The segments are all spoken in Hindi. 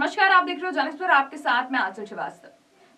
नमस्कार, आप देख रहे हो जनक पर, आपके साथ मैं आंचल श्रीवास्तव।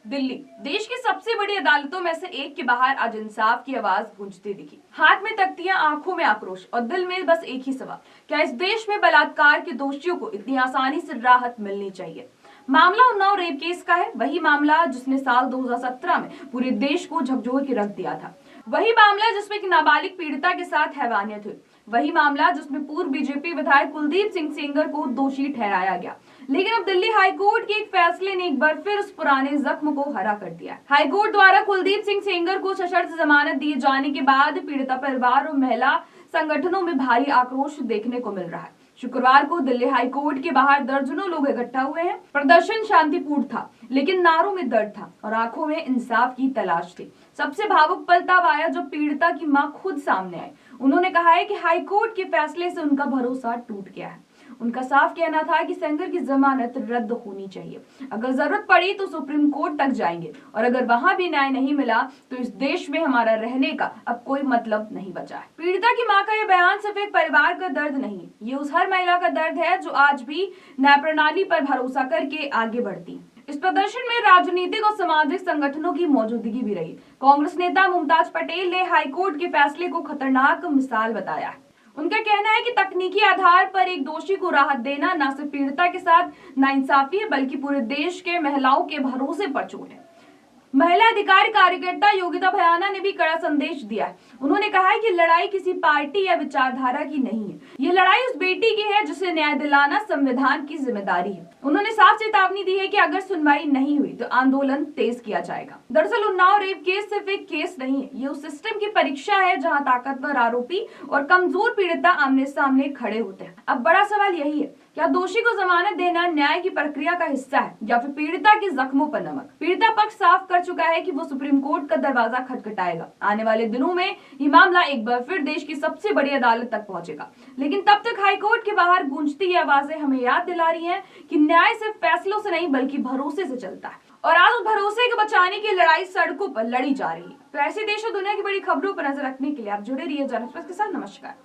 दिल्ली देश की सबसे बड़ी अदालतों में से एक के बाहर आज इंसाफ की आवाज गूंजती दिखी। हाथ में तख्तियां, आंखों में आक्रोश और दिल में बस एक ही सवाल, क्या इस देश में बलात्कार के दोषियों को इतनी आसानी से राहत मिलनी चाहिए? मामला उन्नाव रेप केस का है, वही मामला जिसने साल 2017 में पूरे देश को झकझोर के रख दिया था। वही मामला जिसमें एक नाबालिग पीड़िता के साथ हैवानियत हुई। वही मामला जिसमें पूर्व बीजेपी विधायक कुलदीप सिंह सेंगर को दोषी ठहराया गया। लेकिन अब दिल्ली हाईकोर्ट के एक फैसले ने एक बार फिर उस पुराने जख्म को हरा कर दिया। हाईकोर्ट द्वारा कुलदीप सिंह सेंगर को सशर्त जमानत दिए जाने के बाद पीड़िता परिवार और महिला संगठनों में भारी आक्रोश देखने को मिल रहा है। शुक्रवार को दिल्ली हाईकोर्ट के बाहर दर्जनों लोग इकट्ठा हुए हैं। प्रदर्शन शांतिपूर्ण था, लेकिन नारों में दर्द था और आंखों में इंसाफ की तलाश थी। सबसे भावुक पल तब आया जब पीड़िता की मां खुद सामने आई। उन्होंने कहा है कि हाईकोर्ट के फैसले से उनका भरोसा टूट गया है। उनका साफ कहना था कि सेंगर की जमानत रद्द होनी चाहिए। अगर जरूरत पड़ी तो सुप्रीम कोर्ट तक जाएंगे और अगर वहां भी न्याय नहीं मिला तो इस देश में हमारा रहने का अब कोई मतलब नहीं बचा है। पीड़िता की मां का यह बयान सिर्फ एक परिवार का दर्द नहीं, ये उस हर महिला का दर्द है जो आज भी न्याय प्रणाली पर भरोसा करके आगे बढ़ती है। इस प्रदर्शन में राजनीतिक और सामाजिक संगठनों की मौजूदगी भी रही। कांग्रेस नेता मुमताज पटेल ने हाईकोर्ट के फैसले को खतरनाक मिसाल बताया है। उनका कहना है कि तकनीकी आधार पर एक दोषी को राहत देना न सिर्फ पीड़िता के साथ नाइंसाफी है, बल्कि पूरे देश के महिलाओं के भरोसे पर चोट है। महिला अधिकार कार्यकर्ता योगिता भयाना ने भी कड़ा संदेश दिया है। उन्होंने कहा है कि लड़ाई किसी पार्टी या विचारधारा की नहीं है, ये लड़ाई उस बेटी की है जिसे न्याय दिलाना संविधान की जिम्मेदारी है। उन्होंने साफ चेतावनी दी है कि अगर सुनवाई नहीं हुई तो आंदोलन तेज किया जाएगा। दरअसल उन्नाव रेप केस सिर्फ एक केस नहीं है, ये उस सिस्टम की परीक्षा है जहाँ ताकतवर आरोपी और कमजोर पीड़िता आमने सामने खड़े होते हैं। अब बड़ा सवाल यही है, क्या दोषी को जमानत देना न्याय की प्रक्रिया का हिस्सा है या फिर पीड़िता के जख्मों पर नमक? पीड़िता पक्ष साफ कर चुका है कि वो सुप्रीम कोर्ट का दरवाजा खटखटाएगा। आने वाले दिनों में ये मामला एक बार फिर देश की सबसे बड़ी अदालत तक पहुंचेगा। लेकिन तब तक हाईकोर्ट के बाहर गूंजती ये आवाजें हमें याद दिला रही हैं कि न्याय सिर्फ फैसलों से नहीं बल्कि भरोसे से चलता है और आज उस भरोसे को बचाने की लड़ाई सड़कों पर लड़ी जा रही है। तो ऐसे देश और दुनिया की बड़ी खबरों पर नजर रखने के लिए आप जुड़े रहिए जनक के साथ। नमस्कार।